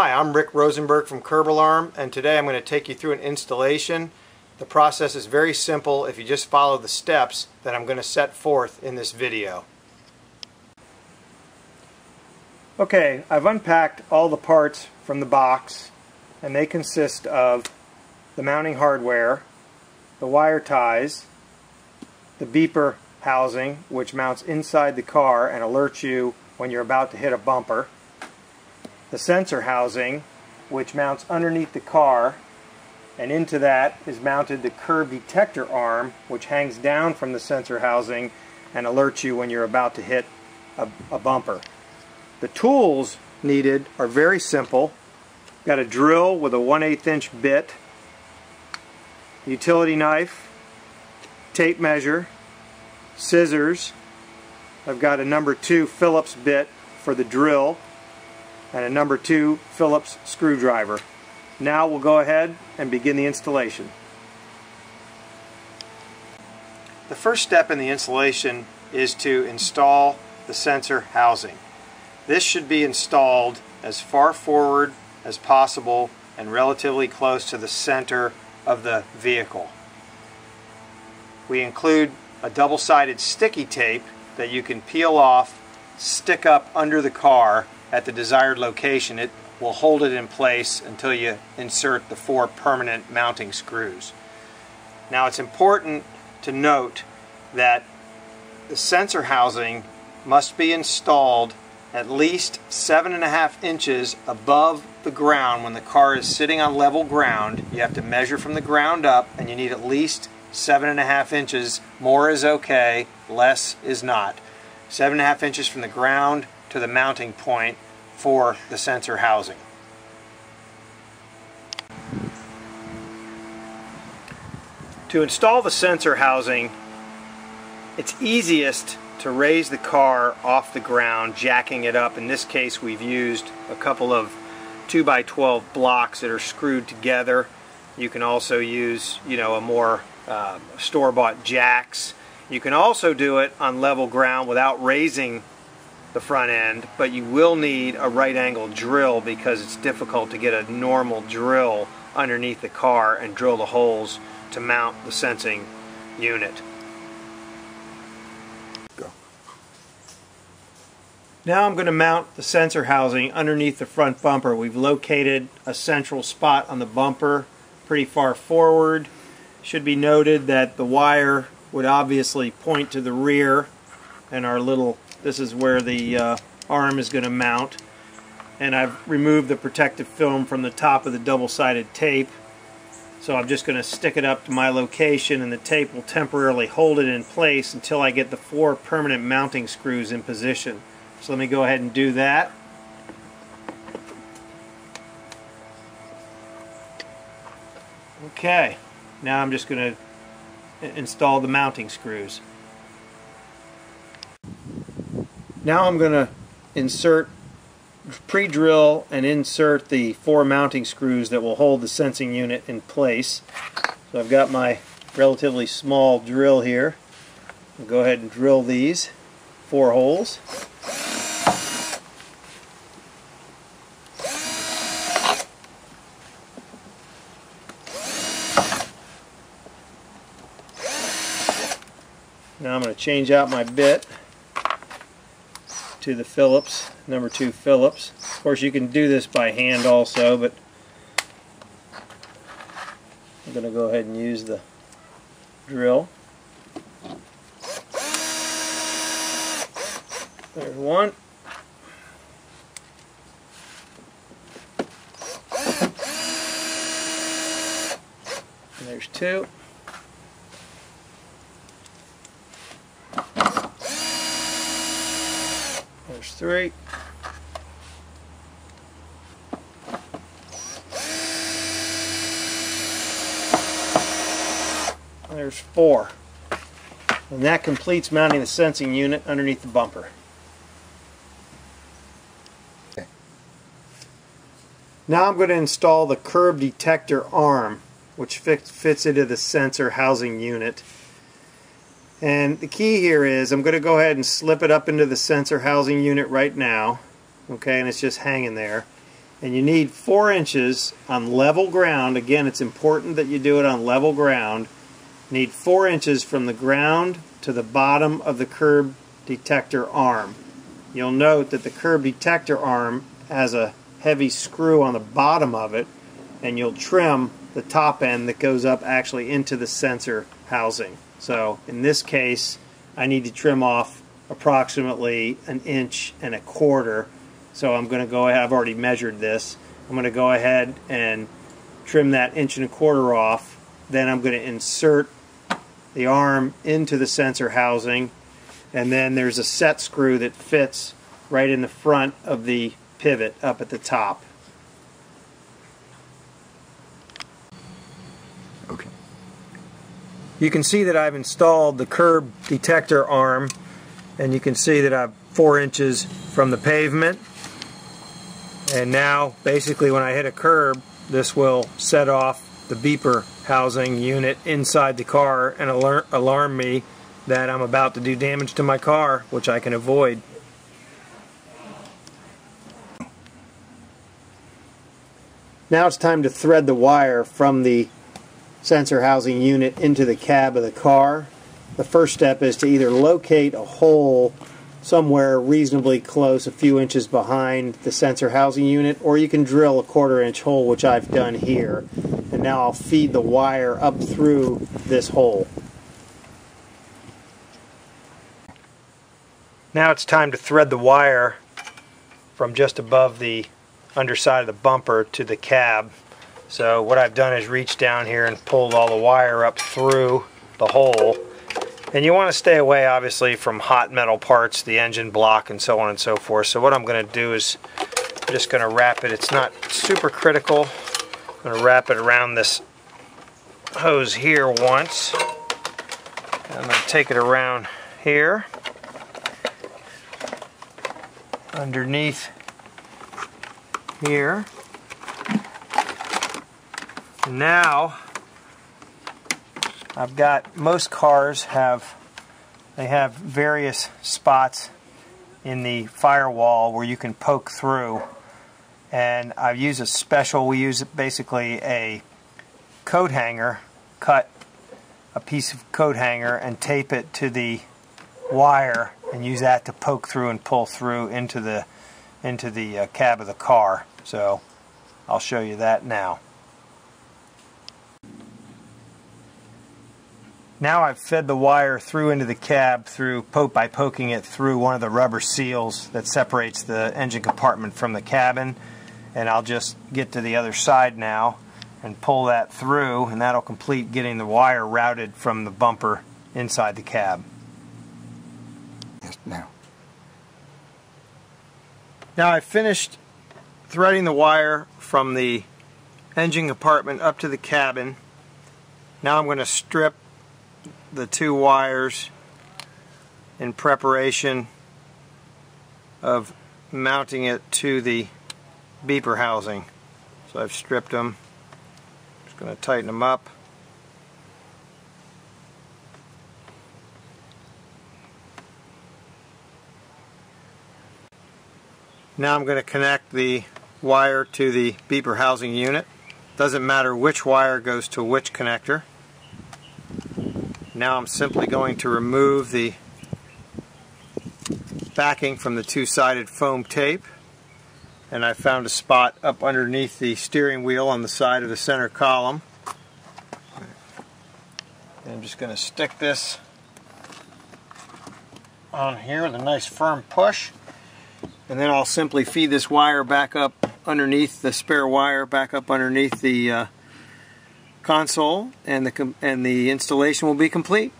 Hi, I'm Rick Rosenberg from Curb Alarm, and today I'm going to take you through an installation. The process is very simple if you just follow the steps that I'm going to set forth in this video. Okay, I've unpacked all the parts from the box, and they consist of the mounting hardware, the wire ties, the beeper housing, which mounts inside the car and alerts you when you're about to hit a bumper, the sensor housing, which mounts underneath the car, and into that is mounted the curb detector arm, which hangs down from the sensor housing and alerts you when you're about to hit a bumper. The tools needed are very simple. Got a drill with a 1/8 inch bit, utility knife, tape measure, scissors. I've got a number 2 Phillips bit for the drill and a number 2 Phillips screwdriver. Now we'll go ahead and begin the installation. The first step in the installation is to install the sensor housing. This should be installed as far forward as possible and relatively close to the center of the vehicle. We include a double-sided sticky tape that you can peel off, stick up under the car at the desired location. It will hold it in place until you insert the 4 permanent mounting screws. Now it's important to note that the sensor housing must be installed at least 7.5 inches above the ground. When the car is sitting on level ground, you have to measure from the ground up, and you need at least 7.5 inches. More is okay, less is not. 7.5 inches from the ground to the mounting point for the sensor housing. To install the sensor housing, it's easiest to raise the car off the ground, jacking it up. In this case, we've used a couple of 2x12 blocks that are screwed together. You can also use, a more store-bought jacks. You can also do it on level ground without raising the front end, but you will need a right angle drill because it's difficult to get a normal drill underneath the car and drill the holes to mount the sensing unit. Now I'm going to mount the sensor housing underneath the front bumper. We've located a central spot on the bumper pretty far forward. Should be noted that the wire would obviously point to the rear, and this is where the arm is going to mount. And I've removed the protective film from the top of the double-sided tape. So I'm just going to stick it up to my location, and the tape will temporarily hold it in place until I get the 4 permanent mounting screws in position. So let me go ahead and do that. Okay, now I'm just going to install the mounting screws. Now I'm going to pre-drill and insert the 4 mounting screws that will hold the sensing unit in place. So I've got my relatively small drill here. I'll go ahead and drill these 4 holes. Now I'm going to change out my bit to the Phillips, number 2 Phillips. Of course, you can do this by hand also, but I'm going to go ahead and use the drill. There's one. And there's 2. There's 3. There's 4. And that completes mounting the sensing unit underneath the bumper. Okay. Now I'm going to install the curb detector arm, which fits into the sensor housing unit. And the key here is I'm going to go ahead and slip it up into the sensor housing unit right now. Okay, and it's just hanging there. And you need 4 inches on level ground. Again, it's important that you do it on level ground. You need 4 inches from the ground to the bottom of the curb detector arm. You'll note that the curb detector arm has a heavy screw on the bottom of it, and you'll trim the top end that goes up actually into the sensor housing. So in this case, I need to trim off approximately 1.25 inches. So I'm going to go ahead, I've already measured this, I'm going to go ahead and trim that 1.25 inches off. Then I'm going to insert the arm into the sensor housing, and then there's a set screw that fits right in the front of the pivot up at the top. Okay. You can see that I've installed the curb detector arm, and you can see that I'm 4 inches from the pavement. And now basically when I hit a curb, this will set off the beeper housing unit inside the car and alarm me that I'm about to do damage to my car, which I can avoid. Now it's time to thread the wire from the sensor housing unit into the cab of the car. The first step is to either locate a hole somewhere reasonably close, a few inches behind the sensor housing unit, or you can drill a 1/4 inch hole, which I've done here. And now I'll feed the wire up through this hole. Now it's time to thread the wire from just above the underside of the bumper to the cab. So what I've done is reached down here and pulled all the wire up through the hole. And you want to stay away obviously from hot metal parts, the engine block and so on and so forth. So what I'm going to do is I'm just going to wrap it. It's not super critical. I'm going to wrap it around this hose here once. I'm going to take it around here, underneath here. And now I've got, most cars have various spots in the firewall where you can poke through, and I've used a special, we use basically a coat hanger, cut a piece of coat hanger and tape it to the wire and use that to poke through and pull through into the cab of the car. So I'll show you that now. Now I've fed the wire through into the cab by poking it through one of the rubber seals that separates the engine compartment from the cabin, and I'll just get to the other side now and pull that through, and that'll complete getting the wire routed from the bumper inside the cab. Yes, now. Now I've finished threading the wire from the engine compartment up to the cabin. Now I'm going to strip the 2 wires in preparation of mounting it to the beeper housing. So I've stripped them. Just going to tighten them up. Now I'm going to connect the wire to the beeper housing unit. Doesn't matter which wire goes to which connector. Now I'm simply going to remove the backing from the 2-sided foam tape, and I found a spot up underneath the steering wheel on the side of the center column. And I'm just going to stick this on here with a nice firm push, and then I'll simply feed this wire back up underneath the spare wire, back up underneath the console, and the installation will be complete.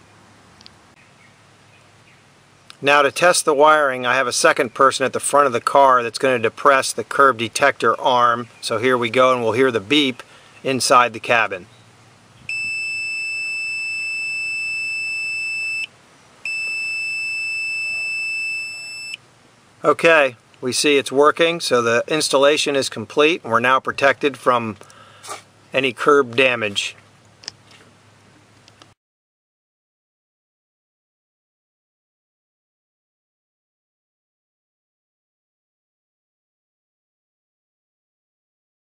Now to test the wiring, I have a second person at the front of the car that's going to depress the curb detector arm. So here we go, and we'll hear the beep inside the cabin. Okay, we see it's working, so the installation is complete, and we're now protected from any curb damage.